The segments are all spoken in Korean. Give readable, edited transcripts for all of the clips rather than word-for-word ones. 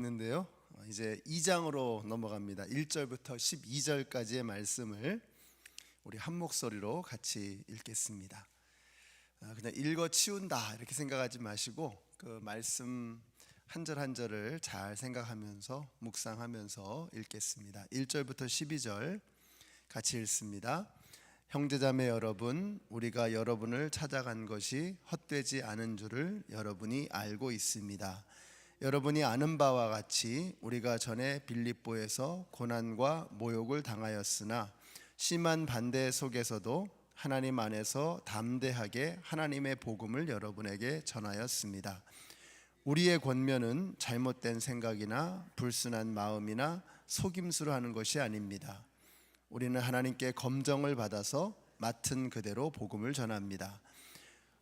있는데요. 이제 2장으로 넘어갑니다. 1절부터 12절까지의 말씀을 우리 한 목소리로 같이 읽겠습니다. 그냥 읽어 치운다 이렇게 생각하지 마시고 그 말씀 한 절 한 절을 잘 생각하면서 묵상하면서 읽겠습니다. 1절부터 12절 같이 읽습니다. 형제자매 여러분, 우리가 여러분을 찾아간 것이 헛되지 않은 줄을 여러분이 알고 있습니다. 여러분이 아는 바와 같이 우리가 전에 빌립보에서 고난과 모욕을 당하였으나 심한 반대 속에서도 하나님 안에서 담대하게 하나님의 복음을 여러분에게 전하였습니다. 우리의 권면은 잘못된 생각이나 불순한 마음이나 속임수로 하는 것이 아닙니다. 우리는 하나님께 검정을 받아서 맡은 그대로 복음을 전합니다.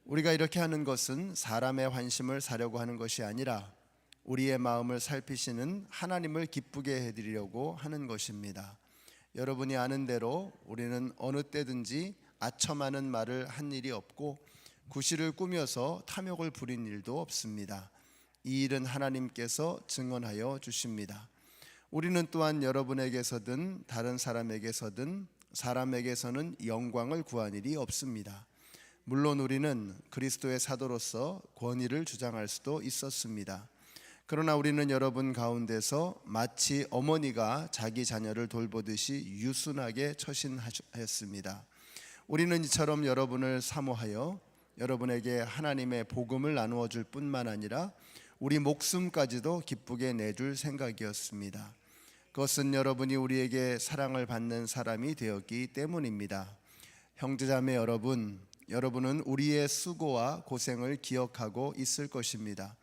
우리가 이렇게 하는 것은 사람의 환심을 사려고 하는 것이 아니라 우리의 마음을 살피시는 하나님을 기쁘게 해드리려고 하는 것입니다. 여러분이 아는 대로 우리는 어느 때든지 아첨하는 말을 한 일이 없고 구실을 꾸며서 탐욕을 부린 일도 없습니다. 이 일은 하나님께서 증언하여 주십니다. 우리는 또한 여러분에게서든 다른 사람에게서든 사람에게서는 영광을 구한 일이 없습니다. 물론 우리는 그리스도의 사도로서 권위를 주장할 수도 있었습니다. 그러나 우리는 여러분 가운데서 마치 어머니가 자기 자녀를 돌보듯이 유순하게 처신하였습니다. 우리는 이처럼 여러분을 사모하여 여러분에게 하나님의 복음을 나누어 줄 뿐만 아니라 우리 목숨까지도 기쁘게 내줄 생각이었습니다. 그것은 여러분이 우리에게 사랑을 받는 사람이 되었기 때문입니다. 형제자매 여러분, 여러분은 우리의 수고와 고생을 기억하고 있을 것입니다.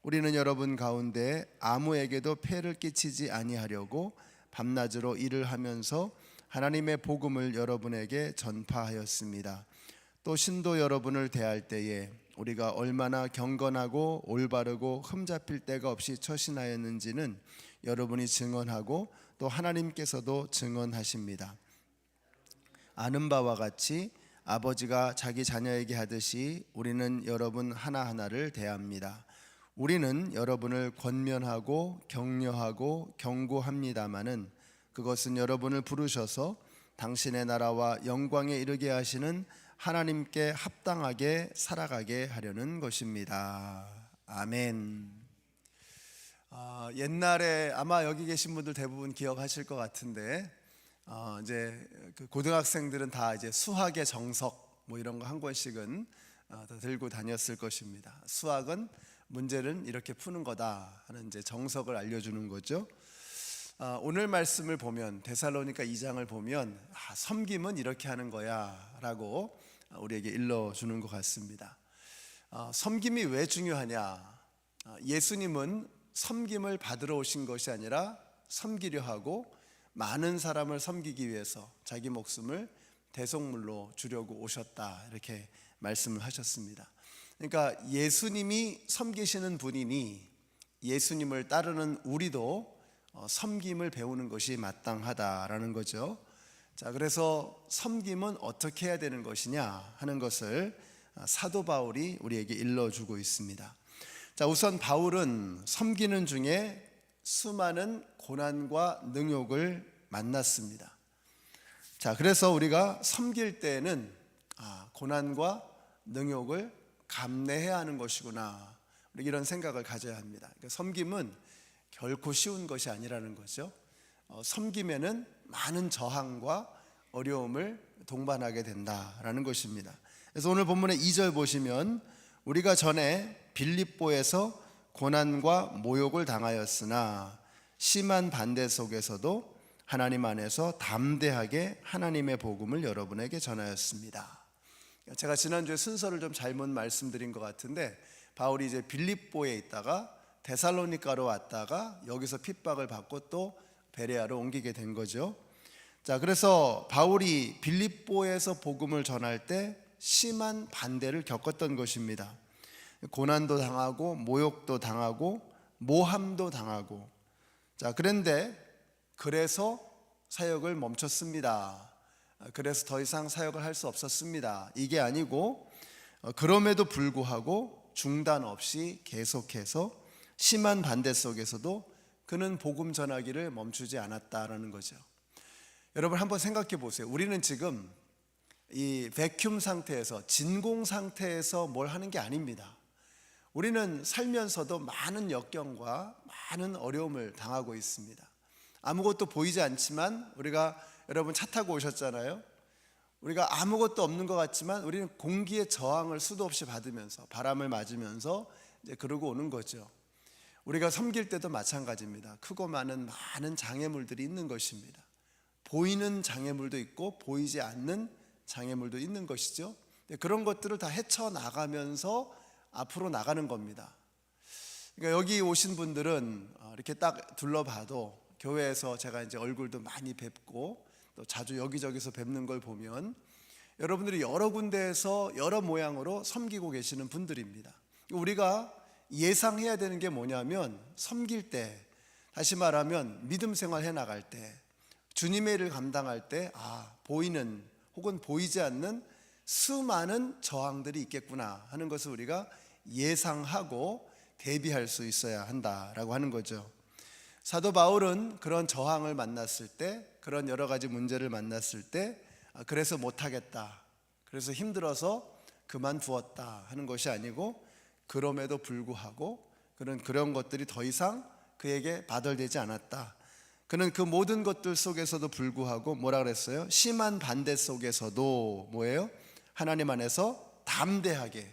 우리는 여러분 가운데 아무에게도 폐를 끼치지 아니하려고 밤낮으로 일을 하면서 하나님의 복음을 여러분에게 전파하였습니다. 또 신도 여러분을 대할 때에 우리가 얼마나 경건하고 올바르고 흠잡힐 데가 없이 처신하였는지는 여러분이 증언하고 또 하나님께서도 증언하십니다. 아는 바와 같이 아버지가 자기 자녀에게 하듯이 우리는 여러분 하나하나를 대합니다. 우리는 여러분을 권면하고 격려하고 경고합니다마는 그것은 여러분을 부르셔서 당신의 나라와 영광에 이르게 하시는 하나님께 합당하게 살아가게 하려는 것입니다. 아멘. 옛날에 아마 여기 계신 분들 대부분 기억하실 것 같은데 이제 그 고등학생들은 다 이제 수학의 정석 뭐 이런 거 한 권씩은 다 들고 다녔을 것입니다. 수학은 문제는 이렇게 푸는 거다 하는 이제 정석을 알려주는 거죠. 오늘 말씀을 보면 데살로니가 2장을 보면 섬김은 이렇게 하는 거야 라고 우리에게 일러주는 것 같습니다. 섬김이 왜 중요하냐? 예수님은 섬김을 받으러 오신 것이 아니라 섬기려 하고 많은 사람을 섬기기 위해서 자기 목숨을 대속물로 주려고 오셨다 이렇게 말씀을 하셨습니다. 그러니까 예수님이 섬기시는 분이니 예수님을 따르는 우리도 섬김을 배우는 것이 마땅하다라는 거죠. 자, 그래서 섬김은 어떻게 해야 되는 것이냐 하는 것을 사도 바울이 우리에게 일러주고 있습니다. 자, 우선 바울은 섬기는 중에 수많은 고난과 능욕을 만났습니다. 자, 그래서 우리가 섬길 때에는 고난과 능욕을 감내해야 하는 것이구나 이런 생각을 가져야 합니다. 그러니까 섬김은 결코 쉬운 것이 아니라는 거죠. 섬김에는 많은 저항과 어려움을 동반하게 된다라는 것입니다. 그래서 오늘 본문의 2절 보시면 우리가 전에 빌립보에서 고난과 모욕을 당하였으나 심한 반대 속에서도 하나님 안에서 담대하게 하나님의 복음을 여러분에게 전하였습니다. 제가 지난주에 순서를 좀 잘못 말씀드린 것 같은데 바울이 이제 빌립보에 있다가 데살로니가로 왔다가 여기서 핍박을 받고 또 베레아로 옮기게 된 거죠. 자, 그래서 바울이 빌립보에서 복음을 전할 때 심한 반대를 겪었던 것입니다. 고난도 당하고 모욕도 당하고 모함도 당하고. 자, 그런데 그래서 사역을 멈췄습니다. 그래서 더 이상 사역을 할 수 없었습니다. 이게 아니고 그럼에도 불구하고 중단 없이 계속해서 심한 반대 속에서도 그는 복음 전하기를 멈추지 않았다라는 거죠. 여러분 한번 생각해 보세요. 우리는 지금 이 베큐um 상태에서, 진공 상태에서 뭘 하는 게 아닙니다. 우리는 살면서도 많은 역경과 많은 어려움을 당하고 있습니다. 아무것도 보이지 않지만, 우리가 여러분 차 타고 오셨잖아요. 우리가 아무것도 없는 것 같지만 우리는 공기의 저항을 수도 없이 받으면서, 바람을 맞으면서 이제 그러고 오는 거죠. 우리가 섬길 때도 마찬가지입니다. 크고 많은 장애물들이 있는 것입니다. 보이는 장애물도 있고 보이지 않는 장애물도 있는 것이죠. 그런 것들을 다 헤쳐나가면서 앞으로 나가는 겁니다. 그러니까 여기 오신 분들은 이렇게 딱 둘러봐도, 교회에서 제가 이제 얼굴도 많이 뵙고 또 자주 여기저기서 뵙는 걸 보면 여러분들이 여러 군데에서 여러 모양으로 섬기고 계시는 분들입니다. 우리가 예상해야 되는 게 뭐냐면, 섬길 때, 다시 말하면 믿음 생활 해나갈 때, 주님의 일을 감당할 때, 보이는 혹은 보이지 않는 수많은 저항들이 있겠구나 하는 것을 우리가 예상하고 대비할 수 있어야 한다라고 하는 거죠. 사도 바울은 그런 저항을 만났을 때, 그런 여러 가지 문제를 만났을 때, 그래서 못하겠다, 그래서 힘들어서 그만두었다 하는 것이 아니고, 그럼에도 불구하고 그런 것들이 더 이상 그에게 바들되지 않았다. 그는 그 모든 것들 속에서도 불구하고 뭐라 그랬어요? 심한 반대 속에서도 뭐예요? 하나님 안에서 담대하게,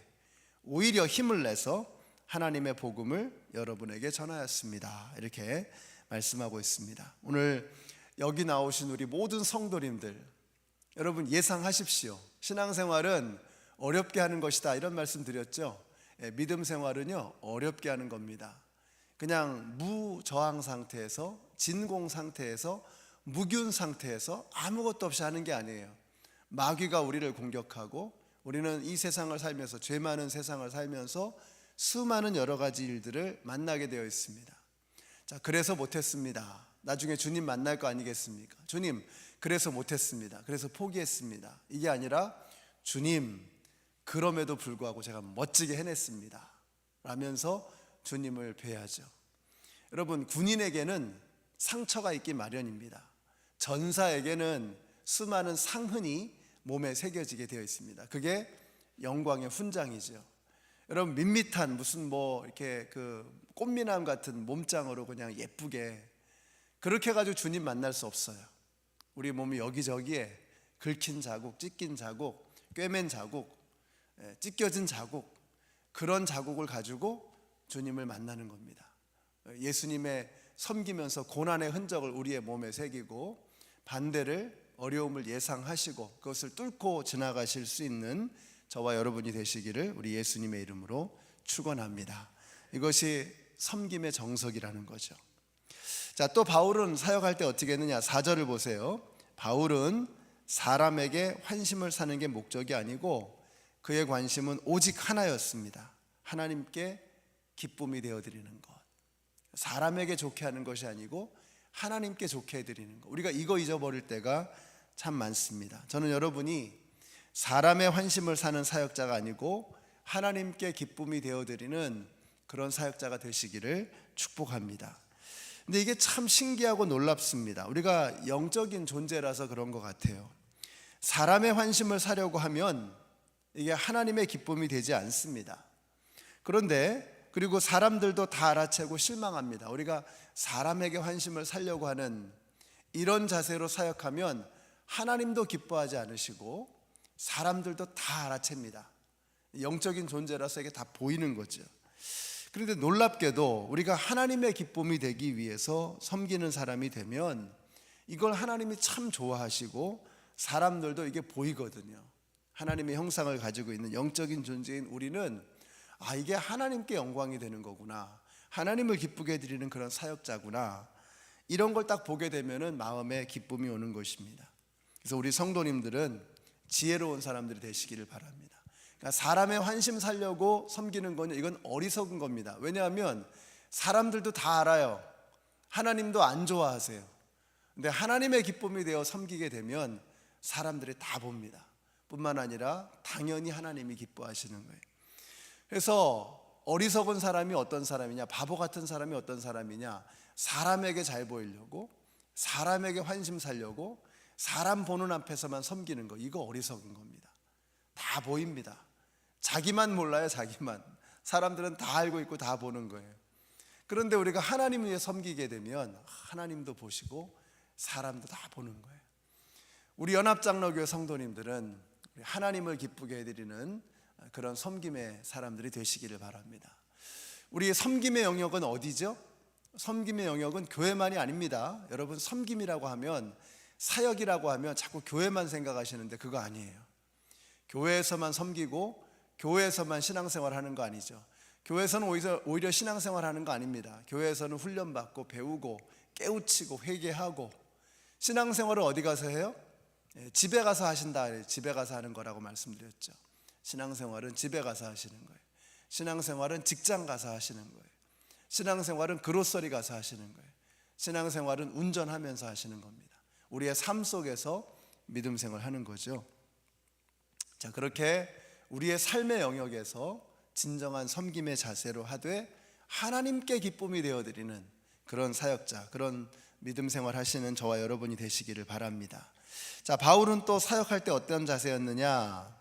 오히려 힘을 내서 하나님의 복음을 여러분에게 전하였습니다. 이렇게 말씀하고 있습니다. 오늘 여기 나오신 우리 모든 성도님들, 여러분 예상하십시오. 신앙생활은 어렵게 하는 것이다, 이런 말씀 드렸죠. 믿음 생활은요, 어렵게 하는 겁니다. 그냥 무저항 상태에서, 진공 상태에서, 무균 상태에서 아무것도 없이 하는 게 아니에요. 마귀가 우리를 공격하고, 우리는 이 세상을 살면서, 죄 많은 세상을 살면서 수많은 여러 가지 일들을 만나게 되어 있습니다. 자, 그래서 못했습니다. 나중에 주님 만날 거 아니겠습니까? 주님, 그래서 못했습니다. 그래서 포기했습니다. 이게 아니라, 주님, 그럼에도 불구하고 제가 멋지게 해냈습니다 라면서 주님을 뵈야죠. 여러분, 군인에게는 상처가 있기 마련입니다. 전사에게는 수많은 상흔이 몸에 새겨지게 되어 있습니다. 그게 영광의 훈장이죠. 여러분, 밋밋한 무슨 이렇게 꽃미남 같은 몸짱으로 그냥 예쁘게 그렇게 해가지고 주님 만날 수 없어요. 우리 몸이 여기저기에 긁힌 자국, 찢긴 자국, 꿰맨 자국, 찢겨진 자국, 그런 자국을 가지고 주님을 만나는 겁니다. 예수님의 섬기면서 고난의 흔적을 우리의 몸에 새기고, 반대를, 어려움을 예상하시고 그것을 뚫고 지나가실 수 있는 저와 여러분이 되시기를 우리 예수님의 이름으로 축원합니다. 이것이 섬김의 정석이라는 거죠. 자, 또 바울은 사역할 때 어떻게 했느냐? 4절을 보세요. 바울은 사람에게 환심을 사는 게 목적이 아니고 그의 관심은 오직 하나였습니다. 하나님께 기쁨이 되어드리는 것. 사람에게 좋게 하는 것이 아니고 하나님께 좋게 해드리는 것. 우리가 이거 잊어버릴 때가 참 많습니다. 저는 여러분이 사람의 환심을 사는 사역자가 아니고 하나님께 기쁨이 되어드리는 그런 사역자가 되시기를 축복합니다. 근데 이게 참 신기하고 놀랍습니다. 우리가 영적인 존재라서 그런 것 같아요. 사람의 환심을 사려고 하면 이게 하나님의 기쁨이 되지 않습니다. 그런데 그리고 사람들도 다 알아채고 실망합니다. 우리가 사람에게 환심을 살려고 하는 이런 자세로 사역하면 하나님도 기뻐하지 않으시고 사람들도 다 알아챕니다. 영적인 존재라서 이게 다 보이는 거죠. 그런데 놀랍게도 우리가 하나님의 기쁨이 되기 위해서 섬기는 사람이 되면 이걸 하나님이 참 좋아하시고 사람들도 이게 보이거든요. 하나님의 형상을 가지고 있는 영적인 존재인 우리는 이게 하나님께 영광이 되는 거구나, 하나님을 기쁘게 해드리는 그런 사역자구나, 이런 걸 딱 보게 되면 마음에 기쁨이 오는 것입니다. 그래서 우리 성도님들은 지혜로운 사람들이 되시기를 바랍니다. 그러니까 사람의 환심 살려고 섬기는 거는 이건 어리석은 겁니다. 왜냐하면 사람들도 다 알아요. 하나님도 안 좋아하세요. 근데 하나님의 기쁨이 되어 섬기게 되면 사람들이 다 봅니다. 뿐만 아니라 당연히 하나님이 기뻐하시는 거예요. 그래서 어리석은 사람이 어떤 사람이냐, 바보 같은 사람이 어떤 사람이냐, 사람에게 잘 보이려고, 사람에게 환심 살려고, 사람 보는 앞에서만 섬기는 거, 이거 어리석은 겁니다. 다 보입니다. 자기만 몰라요. 자기만. 사람들은 다 알고 있고 다 보는 거예요. 그런데 우리가 하나님을 위해 섬기게 되면 하나님도 보시고 사람도 다 보는 거예요. 우리 연합장로교회 성도님들은 하나님을 기쁘게 해드리는 그런 섬김의 사람들이 되시기를 바랍니다. 우리 섬김의 영역은 어디죠? 섬김의 영역은 교회만이 아닙니다. 여러분, 섬김이라고 하면, 사역이라고 하면 자꾸 교회만 생각하시는데 그거 아니에요. 교회에서만 섬기고 교회에서만 신앙생활 하는 거 아니죠. 교회에서는 오히려 신앙생활 하는 거 아닙니다. 교회에서는 훈련받고 배우고 깨우치고 회개하고. 신앙생활을 어디 가서 해요? 집에 가서 하신다. 집에 가서 하는 거라고 말씀드렸죠. 신앙생활은 집에 가서 하시는 거예요. 신앙생활은 직장 가서 하시는 거예요. 신앙생활은 그로서리 가서 하시는 거예요. 신앙생활은 운전하면서 하시는 겁니다. 우리의 삶 속에서 믿음 생활 하는 거죠. 자, 그렇게 우리의 삶의 영역에서 진정한 섬김의 자세로 하되 하나님께 기쁨이 되어드리는 그런 사역자, 그런 믿음 생활 하시는 저와 여러분이 되시기를 바랍니다. 자, 바울은 또 사역할 때 어떤 자세였느냐?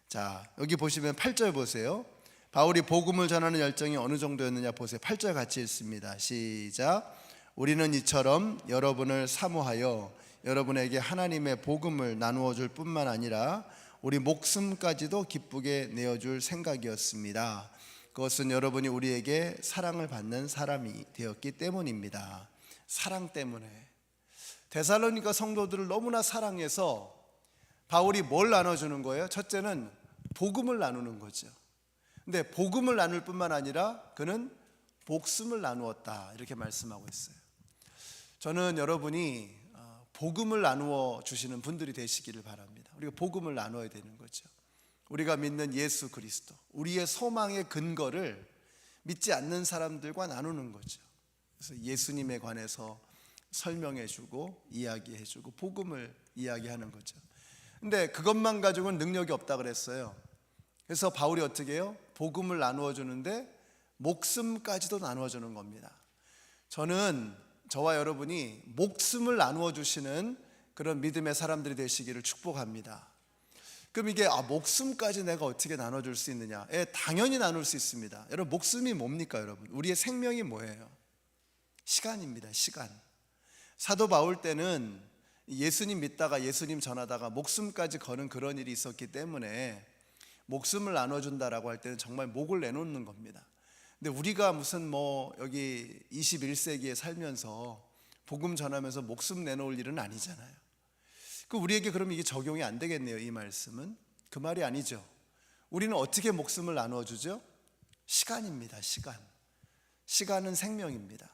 자, 여기 보시면 8절 보세요. 바울이 복음을 전하는 열정이 어느 정도였느냐 보세요. 8절 같이 읽습니다. 시작. 우리는 이처럼 여러분을 사모하여 여러분에게 하나님의 복음을 나누어 줄 뿐만 아니라 우리 목숨까지도 기쁘게 내어줄 생각이었습니다. 그것은 여러분이 우리에게 사랑을 받는 사람이 되었기 때문입니다. 사랑 때문에. 데살로니가 성도들을 너무나 사랑해서 바울이 뭘 나눠주는 거예요? 첫째는 복음을 나누는 거죠. 근데 복음을 나눌 뿐만 아니라 그는 목숨을 나누었다, 이렇게 말씀하고 있어요. 저는 여러분이 복음을 나누어 주시는 분들이 되시기를 바랍니다. 우리가 복음을 나눠야 되는 거죠. 우리가 믿는 예수 그리스도, 우리의 소망의 근거를 믿지 않는 사람들과 나누는 거죠. 그래서 예수님에 관해서 설명해 주고 이야기해 주고 복음을 이야기하는 거죠. 근데 그것만 가지고는 능력이 없다 그랬어요. 그래서 바울이 어떻게 해요? 복음을 나누어 주는데 목숨까지도 나누어 주는 겁니다. 저는 저와 여러분이 목숨을 나누어 주시는 그런 믿음의 사람들이 되시기를 축복합니다. 그럼 이게 목숨까지 내가 어떻게 나눠줄 수 있느냐? 당연히 나눌 수 있습니다. 여러분, 목숨이 뭡니까? 여러분, 우리의 생명이 뭐예요? 시간입니다. 시간. 사도 바울 때는 예수님 믿다가 예수님 전하다가 목숨까지 거는 그런 일이 있었기 때문에 목숨을 나눠준다라고 할 때는 정말 목을 내놓는 겁니다. 근데 우리가 무슨 여기 21세기에 살면서 복음 전하면서 목숨 내놓을 일은 아니잖아요. 우리에게 그럼 이게 적용이 안 되겠네요. 이 말씀은 그 말이 아니죠. 우리는 어떻게 목숨을 나누어 주죠? 시간입니다. 시간. 시간은 생명입니다.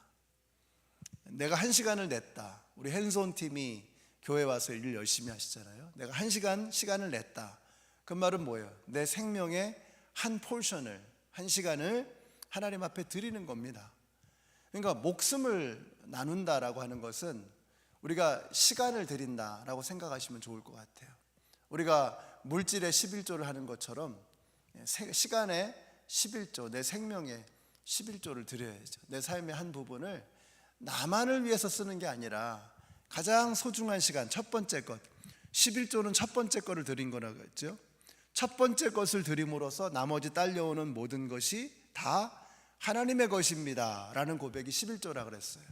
내가 1시간을 냈다. 우리 핸즈온 팀이 교회 와서 일 열심히 하시잖아요. 내가 1시간 시간을 냈다. 그 말은 뭐예요? 내 생명의 한 포션을, 1시간을 하나님 앞에 드리는 겁니다. 그러니까 목숨을 나눈다라고 하는 것은 우리가 시간을 드린다라고 생각하시면 좋을 것 같아요. 우리가 물질의 11조를 하는 것처럼 시간의 11조, 내 생명의 11조를 드려야죠. 내 삶의 한 부분을 나만을 위해서 쓰는 게 아니라 가장 소중한 시간, 첫 번째 것, 11조는 첫 번째 것을 드린 거라고 했죠. 첫 번째 것을 드림으로써 나머지 딸려오는 모든 것이 다 하나님의 것입니다 라는 고백이 11조라 그랬어요.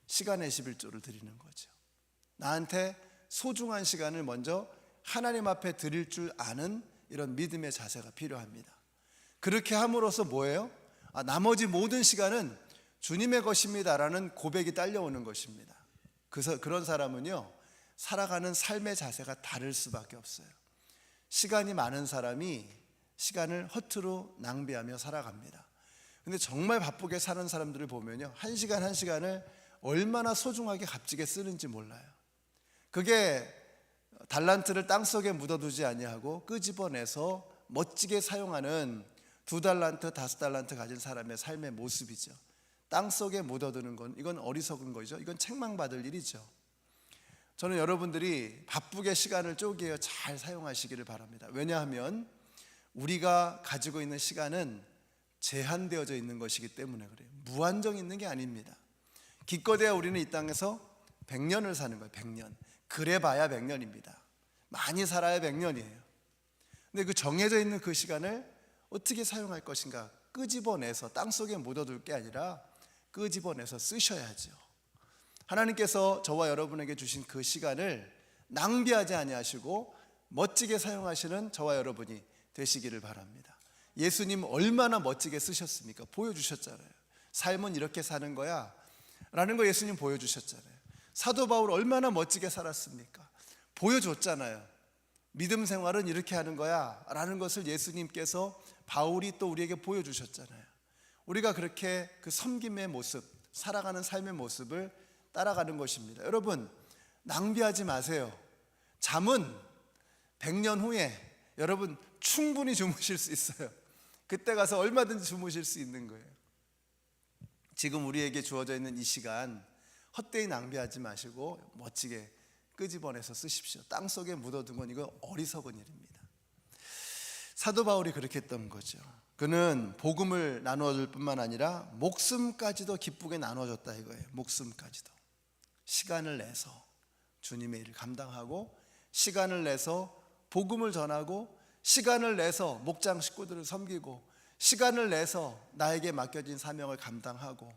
시간의 11조를 드리는 거죠. 나한테 소중한 시간을 먼저 하나님 앞에 드릴 줄 아는 이런 믿음의 자세가 필요합니다. 그렇게 함으로써 뭐예요? 나머지 모든 시간은 주님의 것입니다 라는 고백이 딸려오는 것입니다. 그래서 그런 사람은요, 살아가는 삶의 자세가 다를 수밖에 없어요. 시간이 많은 사람이 시간을 허투루 낭비하며 살아갑니다. 근데 정말 바쁘게 사는 사람들을 보면요, 한 시간 한 시간을 얼마나 소중하게 값지게 쓰는지 몰라요. 그게 달란트를 땅속에 묻어두지 아니하고 끄집어내서 멋지게 사용하는 2달란트, 5달란트 가진 사람의 삶의 모습이죠. 땅속에 묻어두는 건 이건 어리석은 거죠. 이건 책망받을 일이죠. 저는 여러분들이 바쁘게 시간을 쪼개어 잘 사용하시기를 바랍니다. 왜냐하면 우리가 가지고 있는 시간은 제한되어져 있는 것이기 때문에 그래요. 무한정 있는 게 아닙니다. 기껏해야 우리는 이 땅에서 100년을 사는 거예요. 100년. 그래봐야 100년입니다. 많이 살아야 100년이에요. 근데 그 정해져 있는 그 시간을 어떻게 사용할 것인가 끄집어내서 땅속에 묻어둘 게 아니라 끄집어내서 쓰셔야죠. 하나님께서 저와 여러분에게 주신 그 시간을 낭비하지 아니하시고 멋지게 사용하시는 저와 여러분이 되시기를 바랍니다. 예수님 얼마나 멋지게 쓰셨습니까? 보여주셨잖아요. 삶은 이렇게 사는 거야 라는 거 예수님 보여주셨잖아요. 사도 바울 얼마나 멋지게 살았습니까? 보여줬잖아요. 믿음 생활은 이렇게 하는 거야 라는 것을 예수님께서 바울이 또 우리에게 보여주셨잖아요. 우리가 그렇게 그 섬김의 모습, 살아가는 삶의 모습을 따라가는 것입니다. 여러분, 낭비하지 마세요. 잠은 100년 후에 여러분 충분히 주무실 수 있어요. 그때 가서 얼마든지 주무실 수 있는 거예요. 지금 우리에게 주어져 있는 이 시간 헛되이 낭비하지 마시고 멋지게 끄집어내서 쓰십시오. 땅속에 묻어둔 건 이거 어리석은 일입니다. 사도 바울이 그렇게 했던 거죠. 그는 복음을 나누어줄 뿐만 아니라 목숨까지도 기쁘게 나눠줬다 이거예요. 목숨까지도. 시간을 내서 주님의 일을 감당하고, 시간을 내서 복음을 전하고, 시간을 내서 목장 식구들을 섬기고, 시간을 내서 나에게 맡겨진 사명을 감당하고.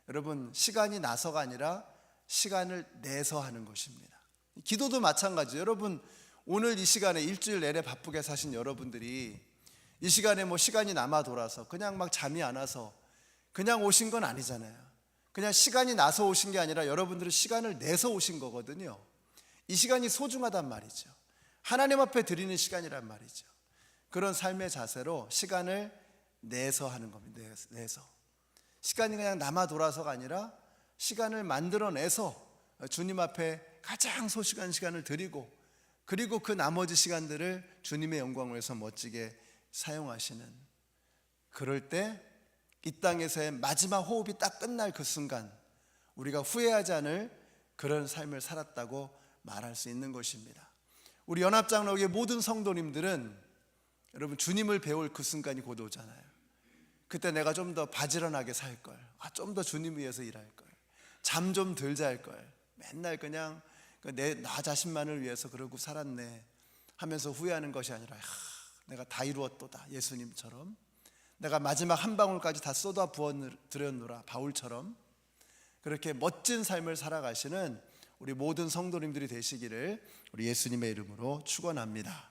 여러분, 시간이 나서가 아니라 시간을 내서 하는 것입니다. 기도도 마찬가지예요. 여러분, 오늘 이 시간에 일주일 내내 바쁘게 사신 여러분들이 이 시간에 뭐 시간이 남아 돌아서 그냥 막 잠이 안 와서 그냥 오신 건 아니잖아요. 그냥 시간이 나서 오신 게 아니라 여러분들은 시간을 내서 오신 거거든요. 이 시간이 소중하단 말이죠. 하나님 앞에 드리는 시간이란 말이죠. 그런 삶의 자세로 시간을 내서 하는 겁니다. 내서. 시간이 그냥 남아 돌아서가 아니라 시간을 만들어내서 주님 앞에 가장 소중한 시간을 드리고, 그리고 그 나머지 시간들을 주님의 영광을 위해서 멋지게 사용하시는, 그럴 때 이 땅에서의 마지막 호흡이 딱 끝날 그 순간 우리가 후회하지 않을 그런 삶을 살았다고 말할 수 있는 것입니다. 우리 연합장로교의 모든 성도님들은 여러분 주님을 배울 그 순간이 곧 오잖아요. 그때 내가 좀 더 바지런하게 살걸, 좀 더 주님 위해서 일할걸, 잠 좀 덜 잘걸, 맨날 그냥 나 자신만을 위해서 그러고 살았네 하면서 후회하는 것이 아니라 내가 다 이루었도다, 예수님처럼 내가 마지막 한 방울까지 다 쏟아 부어 드렸노라, 바울처럼 그렇게 멋진 삶을 살아가시는 우리 모든 성도님들이 되시기를 우리 예수님의 이름으로 축원합니다.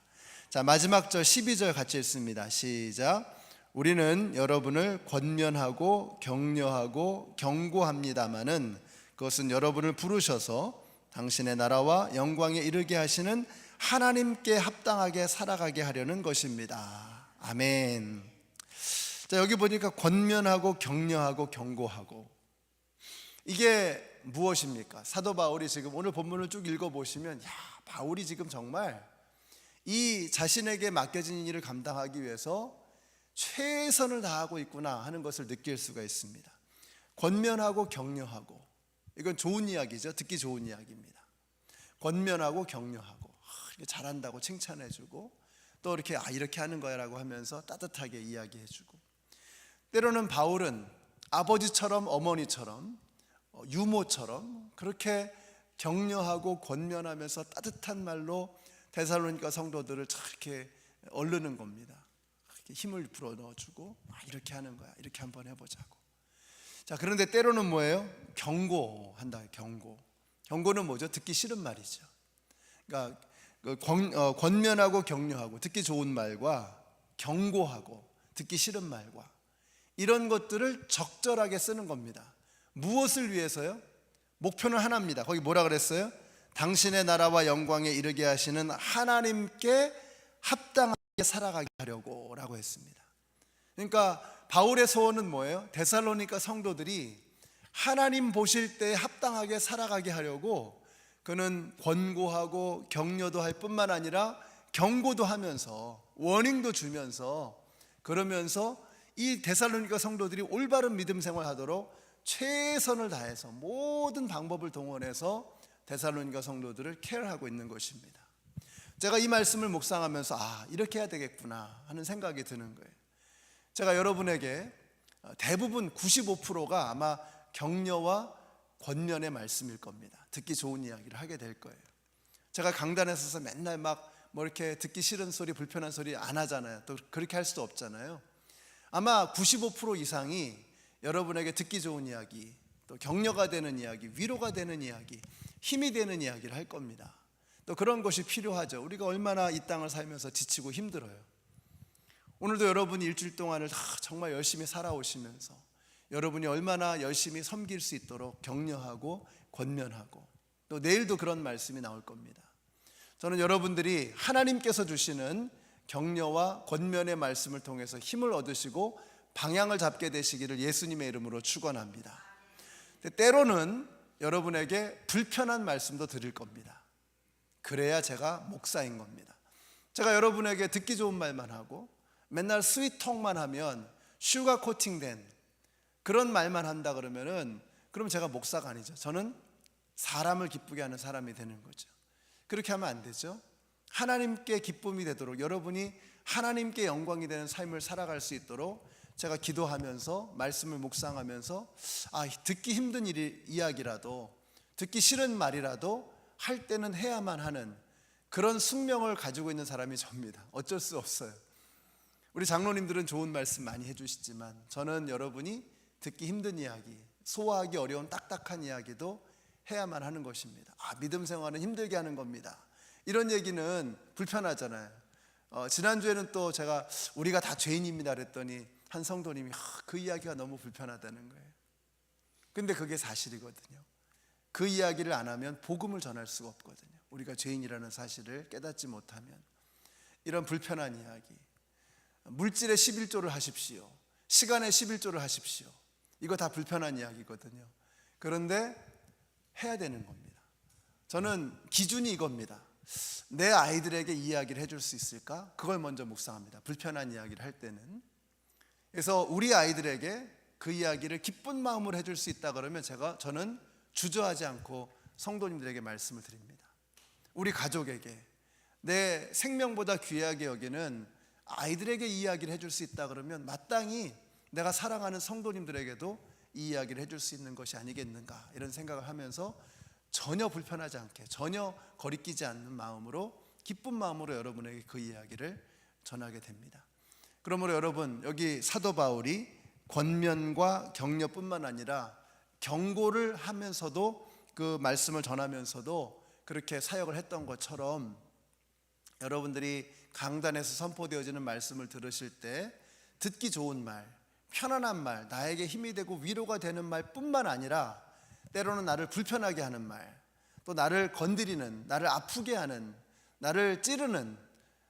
자, 마지막 절 12절 같이 읽습니다. 시작. 우리는 여러분을 권면하고 격려하고 경고합니다마는 그것은 여러분을 부르셔서 당신의 나라와 영광에 이르게 하시는 하나님께 합당하게 살아가게 하려는 것입니다. 아멘. 자, 여기 보니까 권면하고 격려하고 경고하고, 이게 무엇입니까? 사도 바울이 지금 오늘 본문을 쭉 읽어보시면 바울이 지금 정말 이 자신에게 맡겨진 일을 감당하기 위해서 최선을 다하고 있구나 하는 것을 느낄 수가 있습니다. 권면하고 격려하고, 이건 좋은 이야기죠. 듣기 좋은 이야기입니다. 권면하고 격려하고, 이렇게 잘한다고 칭찬해주고, 또 이렇게 이렇게 하는 거야 라고 하면서 따뜻하게 이야기해주고, 때로는 바울은 아버지처럼 어머니처럼 유모처럼 그렇게 격려하고 권면하면서 따뜻한 말로 데살로니가 성도들을 이렇게 얼르는 겁니다. 이렇게 힘을 불어 넣어주고, 이렇게 하는 거야, 이렇게 한번 해보자고. 자, 그런데 때로는 뭐예요? 경고한다. 경고는 뭐죠? 듣기 싫은 말이죠. 그러니까 권면하고 격려하고, 듣기 좋은 말과 경고하고 듣기 싫은 말과, 이런 것들을 적절하게 쓰는 겁니다. 무엇을 위해서요? 목표는 하나입니다. 거기 뭐라 그랬어요? 당신의 나라와 영광에 이르게 하시는 하나님께 합당하게 살아가게 하려고 라고 했습니다. 그러니까 바울의 소원은 뭐예요? 데살로니가 성도들이 하나님 보실 때 합당하게 살아가게 하려고 그는 권고하고 격려도 할 뿐만 아니라 경고도 하면서 워닝도 주면서, 그러면서 이 데살로니가 성도들이 올바른 믿음 생활하도록 최선을 다해서 모든 방법을 동원해서 데살로니가 성도들을 케어하고 있는 것입니다. 제가 이 말씀을 묵상하면서 이렇게 해야 되겠구나 하는 생각이 드는 거예요. 제가 여러분에게 대부분 95%가 아마 격려와 권면의 말씀일 겁니다. 듣기 좋은 이야기를 하게 될 거예요. 제가 강단에 서서 맨날 막 뭐 이렇게 듣기 싫은 소리, 불편한 소리 안 하잖아요. 또 그렇게 할 수도 없잖아요. 아마 95% 이상이 여러분에게 듣기 좋은 이야기, 또 격려가 되는 이야기, 위로가 되는 이야기, 힘이 되는 이야기를 할 겁니다. 또 그런 것이 필요하죠. 우리가 얼마나 이 땅을 살면서 지치고 힘들어요. 오늘도 여러분이 일주일 동안을 정말 열심히 살아오시면서 여러분이 얼마나 열심히 섬길 수 있도록 격려하고 권면하고, 또 내일도 그런 말씀이 나올 겁니다. 저는 여러분들이 하나님께서 주시는 격려와 권면의 말씀을 통해서 힘을 얻으시고 방향을 잡게 되시기를 예수님의 이름으로 축원합니다. 때로는 여러분에게 불편한 말씀도 드릴 겁니다. 그래야 제가 목사인 겁니다. 제가 여러분에게 듣기 좋은 말만 하고 맨날 스윗톡만 하면 슈가 코팅된 그런 말만 한다 그러면 제가 목사가 아니죠. 저는 사람을 기쁘게 하는 사람이 되는 거죠. 그렇게 하면 안 되죠. 하나님께 기쁨이 되도록, 여러분이 하나님께 영광이 되는 삶을 살아갈 수 있도록 제가 기도하면서 말씀을 묵상하면서 듣기 힘든 이야기라도, 듣기 싫은 말이라도 할 때는 해야만 하는 그런 숙명을 가지고 있는 사람이 접니다. 어쩔 수 없어요. 우리 장로님들은 좋은 말씀 많이 해주시지만 저는 여러분이 듣기 힘든 이야기, 소화하기 어려운 딱딱한 이야기도 해야만 하는 것입니다. 믿음 생활은 힘들게 하는 겁니다. 이런 얘기는 불편하잖아요. 지난주에는 또 제가 우리가 다 죄인입니다 그랬더니 한 성도님이 그 이야기가 너무 불편하다는 거예요. 근데 그게 사실이거든요. 그 이야기를 안 하면 복음을 전할 수가 없거든요. 우리가 죄인이라는 사실을 깨닫지 못하면. 이런 불편한 이야기, 물질의 11조를 하십시오, 시간의 11조를 하십시오, 이거 다 불편한 이야기거든요. 그런데 해야 되는 겁니다. 저는 기준이 이겁니다. 내 아이들에게 이 이야기를 해줄 수 있을까? 그걸 먼저 묵상합니다. 불편한 이야기를 할 때는. 그래서 우리 아이들에게 그 이야기를 기쁜 마음으로 해줄 수 있다 그러면 저는 주저하지 않고 성도님들에게 말씀을 드립니다. 우리 가족에게, 내 생명보다 귀하게 여기는 아이들에게 이 이야기를 해줄 수 있다 그러면 마땅히 내가 사랑하는 성도님들에게도 이 이야기를 해줄 수 있는 것이 아니겠는가, 이런 생각을 하면서 전혀 불편하지 않게, 전혀 거리끼지 않는 마음으로, 기쁜 마음으로 여러분에게 그 이야기를 전하게 됩니다. 그러므로 여러분, 여기 사도 바울이 권면과 격려뿐만 아니라 경고를 하면서도, 그 말씀을 전하면서도 그렇게 사역을 했던 것처럼 여러분들이 강단에서 선포되어지는 말씀을 들으실 때 듣기 좋은 말, 편안한 말, 나에게 힘이 되고 위로가 되는 말뿐만 아니라 때로는 나를 불편하게 하는 말, 또 나를 건드리는, 나를 아프게 하는, 나를 찌르는,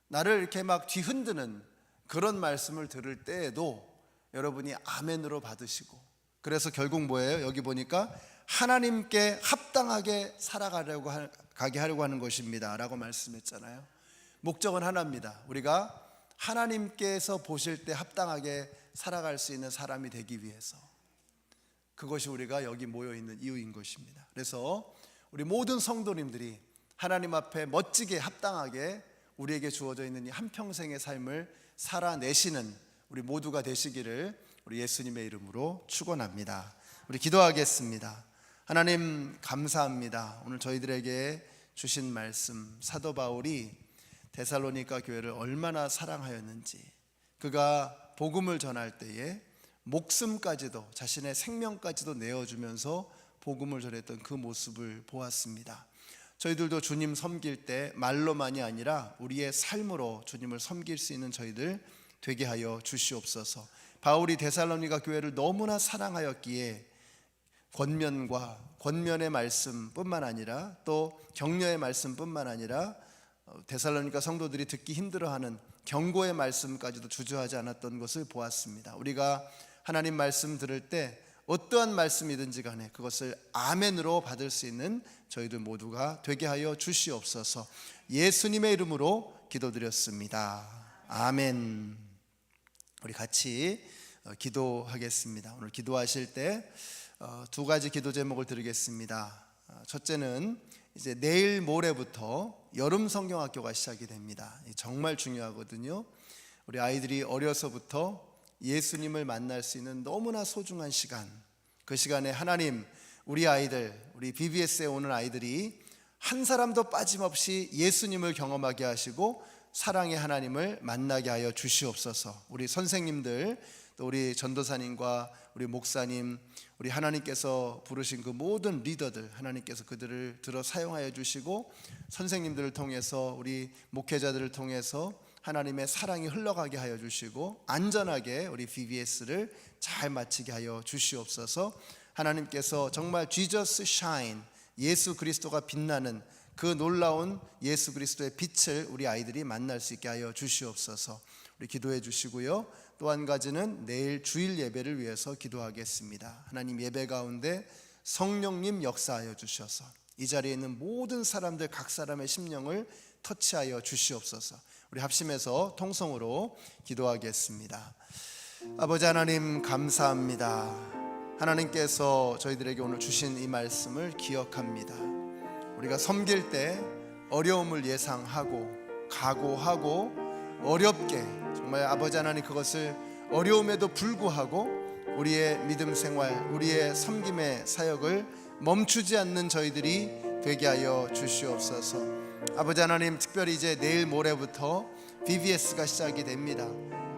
나를 이렇게 막 뒤흔드는 그런 말씀을 들을 때에도 여러분이 아멘으로 받으시고, 그래서 결국 뭐예요? 여기 보니까 하나님께 합당하게 가게 하려고 하는 것입니다 라고 말씀했잖아요. 목적은 하나입니다. 우리가 하나님께서 보실 때 합당하게 살아갈 수 있는 사람이 되기 위해서, 그것이 우리가 여기 모여있는 이유인 것입니다. 그래서 우리 모든 성도님들이 하나님 앞에 멋지게 합당하게 우리에게 주어져 있는 이 한평생의 삶을 살아내시는 우리 모두가 되시기를 우리 예수님의 이름으로 축원합니다. 우리 기도하겠습니다. 하나님 감사합니다. 오늘 저희들에게 주신 말씀, 사도 바울이 데살로니가 교회를 얼마나 사랑하였는지, 그가 복음을 전할 때에 목숨까지도, 자신의 생명까지도 내어주면서 복음을 전했던 그 모습을 보았습니다. 저희들도 주님 섬길 때 말로만이 아니라 우리의 삶으로 주님을 섬길 수 있는 저희들 되게 하여 주시옵소서. 바울이 데살로니가 교회를 너무나 사랑하였기에 권면의 말씀뿐만 아니라 또 격려의 말씀뿐만 아니라 데살로니가 성도들이 듣기 힘들어하는 경고의 말씀까지도 주저하지 않았던 것을 보았습니다. 우리가 하나님 말씀 들을 때 어떠한 말씀이든지 간에 그것을 아멘으로 받을 수 있는 저희들 모두가 되게 하여 주시옵소서. 예수님의 이름으로 기도드렸습니다. 아멘. 우리 같이 기도하겠습니다. 오늘 기도하실 때 두 가지 기도 제목을 드리겠습니다. 첫째는 이제 내일 모레부터 여름 성경학교가 시작이 됩니다. 정말 중요하거든요. 우리 아이들이 어려서부터 예수님을 만날 수 있는 너무나 소중한 시간, 그 시간에 하나님 우리 아이들, 우리 BBS에 오는 아이들이 한 사람도 빠짐없이 예수님을 경험하게 하시고 사랑의 하나님을 만나게 하여 주시옵소서. 우리 선생님들, 또 우리 전도사님과 우리 목사님, 우리 하나님께서 부르신 그 모든 리더들, 하나님께서 그들을 들어 사용하여 주시고 선생님들을 통해서, 우리 목회자들을 통해서 하나님의 사랑이 흘러가게 하여 주시고 안전하게 우리 BBS를 잘 마치게 하여 주시옵소서. 하나님께서 정말 Jesus shine, 예수 그리스도가 빛나는 그 놀라운 예수 그리스도의 빛을 우리 아이들이 만날 수 있게 하여 주시옵소서. 우리 기도해 주시고요. 또 한 가지는 내일 주일 예배를 위해서 기도하겠습니다. 하나님, 예배 가운데 성령님 역사하여 주셔서 이 자리에 있는 모든 사람들 각 사람의 심령을 터치하여 주시옵소서. 우리 합심해서 통성으로 기도하겠습니다. 아버지 하나님, 감사합니다. 하나님께서 저희들에게 오늘 주신 이 말씀을 기억합니다. 우리가 섬길 때 어려움을 예상하고 각오하고 어렵게, 정말 아버지 하나님, 그것을 어려움에도 불구하고 우리의 믿음 생활, 우리의 섬김의 사역을 멈추지 않는 저희들이 되게 하여 주시옵소서. 아버지 하나님, 특별히 이제 내일 모레부터 BBS가 시작이 됩니다.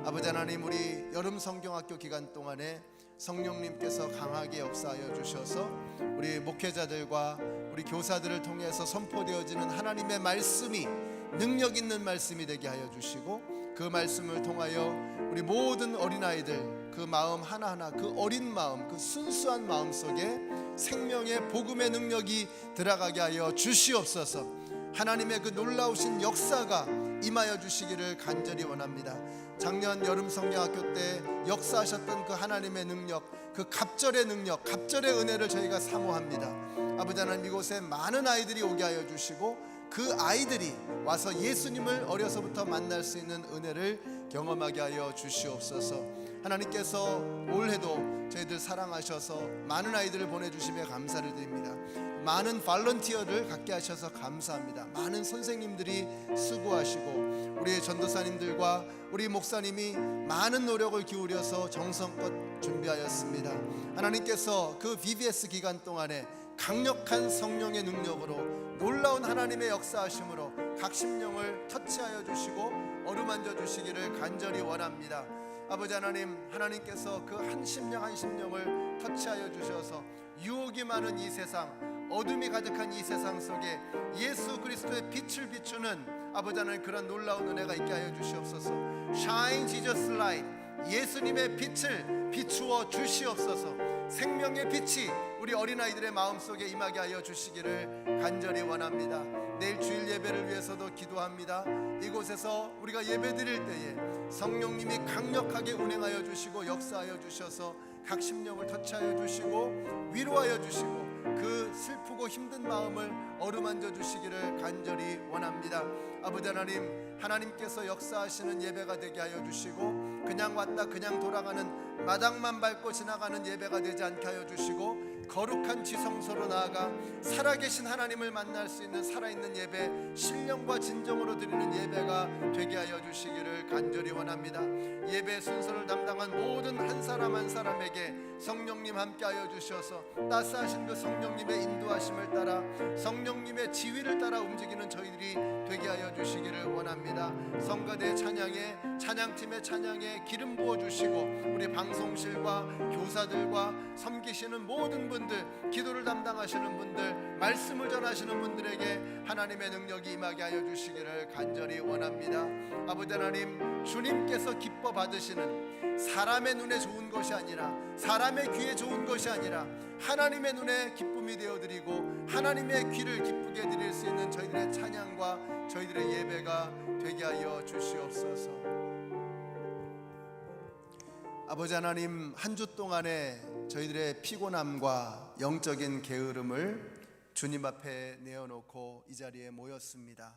아버지 하나님, 우리 여름 성경학교 기간 동안에 성령님께서 강하게 역사하여 주셔서 우리 목회자들과 우리 교사들을 통해서 선포되어지는 하나님의 말씀이 능력 있는 말씀이 되게 하여 주시고, 그 말씀을 통하여 우리 모든 어린아이들 그 마음 하나하나, 그 어린 마음, 그 순수한 마음 속에 생명의 복음의 능력이 들어가게 하여 주시옵소서. 하나님의 그 놀라우신 역사가 임하여 주시기를 간절히 원합니다. 작년 여름 성경학교 때 역사하셨던 그 하나님의 능력, 그 갑절의 능력, 갑절의 은혜를 저희가 사모합니다. 아버지 하나님, 이곳에 많은 아이들이 오게 하여 주시고 그 아이들이 와서 예수님을 어려서부터 만날 수 있는 은혜를 경험하게 하여 주시옵소서. 하나님께서 올해도 저희들 사랑하셔서 많은 아이들을 보내주시며 감사를 드립니다. 많은 발런티어를 갖게 하셔서 감사합니다. 많은 선생님들이 수고하시고 우리 전도사님들과 우리 목사님이 많은 노력을 기울여서 정성껏 준비하였습니다. 하나님께서 그 BBS 기간 동안에 강력한 성령의 능력으로 놀라운 하나님의 역사하심으로 각 심령을 터치하여 주시고 어루만져 주시기를 간절히 원합니다. 아버지 하나님, 하나님께서 그 한 심령 한 심령을 터치하여 주셔서 유혹이 많은 이 세상, 어둠이 가득한 이 세상 속에 예수 그리스도의 빛을 비추는 아버지 하나님, 그런 놀라운 은혜가 있게 하여 주시옵소서. Shine Jesus Light, 예수님의 빛을 비추어 주시옵소서. 생명의 빛이 우리 어린아이들의 마음속에 임하게 하여 주시기를 간절히 원합니다. 내일 주일 예배를 위해서도 기도합니다. 이곳에서 우리가 예배 드릴 때에 성령님이 강력하게 운행하여 주시고 역사하여 주셔서 각 심령을 터치하여 주시고 위로하여 주시고 그 슬프고 힘든 마음을 어루만져 주시기를 간절히 원합니다. 아버지 하나님, 하나님께서 역사하시는 예배가 되게 하여 주시고 그냥 왔다 그냥 돌아가는 마당만 밟고 지나가는 예배가 되지 않게 하여 주시고 거룩한 지성소로 나아가 살아계신 하나님을 만날 수 있는 살아있는 예배, 신령과 진정으로 드리는 예배가 되게 하여 주시기를 간절히 원합니다. 예배 순서를 담당한 모든 한 사람 한 사람에게 성령님 함께하여 주셔서 따스하신 그 성령님의 인도하심을 따라 성령님의 지휘를 따라 움직이는 저희들이 되게 하여 주시기를 원합니다. 성가대 찬양에, 찬양팀의 찬양에 기름 부어주시고 우리 방송실과 교사들과 섬기시는 모든 분들, 기도를 담당하시는 분들, 말씀을 전하시는 분들에게 하나님의 능력이 임하게 하여 주시기를 간절히 원합니다. 아버지 하나님, 주님께서 기뻐 받으시는 사람의 눈에 좋은 것이 아니라, 사람의 귀에 좋은 것이 아니라 하나님의 눈에 기쁨이 되어드리고 하나님의 귀를 기쁘게 드릴 수 있는 저희들의 찬양과 저희들의 예배가 되게 하여 주시옵소서. 아버지 하나님, 한 주 동안에 저희들의 피곤함과 영적인 게으름을 주님 앞에 내어놓고 이 자리에 모였습니다.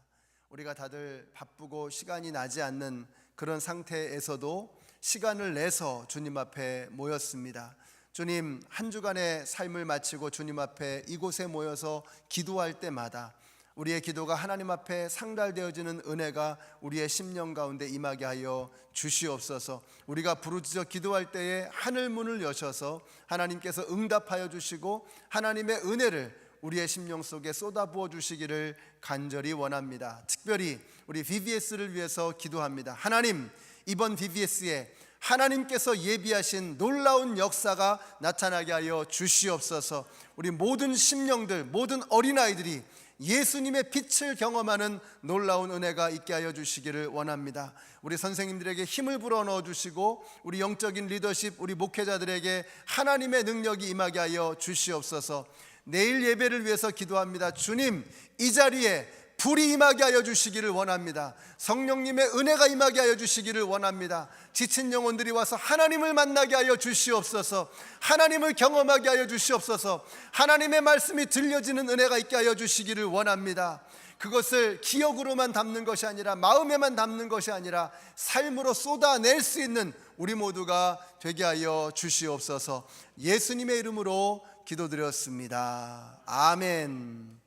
우리가 다들 바쁘고 시간이 나지 않는 그런 상태에서도 시간을 내서 주님 앞에 모였습니다. 주님, 한 주간의 삶을 마치고 주님 앞에 이곳에 모여서 기도할 때마다 우리의 기도가 하나님 앞에 상달되어지는 은혜가 우리의 심령 가운데 임하게 하여 주시옵소서. 우리가 부르짖어 기도할 때에 하늘 문을 여셔서 하나님께서 응답하여 주시고 하나님의 은혜를 우리의 심령 속에 쏟아부어 주시기를 간절히 원합니다. 특별히 우리 VBS를 위해서 기도합니다. 하나님, 이번 VBS에 하나님께서 예비하신 놀라운 역사가 나타나게 하여 주시옵소서. 우리 모든 심령들, 모든 어린아이들이 예수님의 빛을 경험하는 놀라운 은혜가 있게 하여 주시기를 원합니다. 우리 선생님들에게 힘을 불어넣어 주시고 우리 영적인 리더십, 우리 목회자들에게 하나님의 능력이 임하게 하여 주시옵소서. 내일 예배를 위해서 기도합니다. 주님, 이 자리에 불이 임하게 하여 주시기를 원합니다. 성령님의 은혜가 임하게 하여 주시기를 원합니다. 지친 영혼들이 와서 하나님을 만나게 하여 주시옵소서. 하나님을 경험하게 하여 주시옵소서. 하나님의 말씀이 들려지는 은혜가 있게 하여 주시기를 원합니다. 그것을 기억으로만 담는 것이 아니라, 마음에만 담는 것이 아니라 삶으로 쏟아낼 수 있는 우리 모두가 되게 하여 주시옵소서. 예수님의 이름으로 기도드렸습니다. 아멘.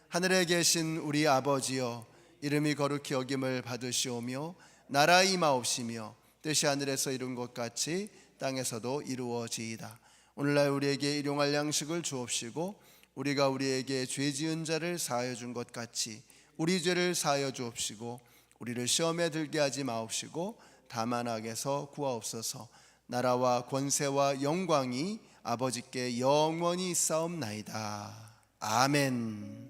하늘에 계신 우리 아버지여, 이름이 거룩히 여김을 받으시오며 나라 임하옵시며 뜻이 하늘에서 이룬 것 같이 땅에서도 이루어지이다. 오늘날 우리에게 일용할 양식을 주옵시고 우리가 우리에게 죄 지은 자를 사하여 준 것 같이 우리 죄를 사하여 주옵시고 우리를 시험에 들게 하지 마옵시고 다만 악에서 구하옵소서. 나라와 권세와 영광이 아버지께 영원히 있사옵나이다. 아멘.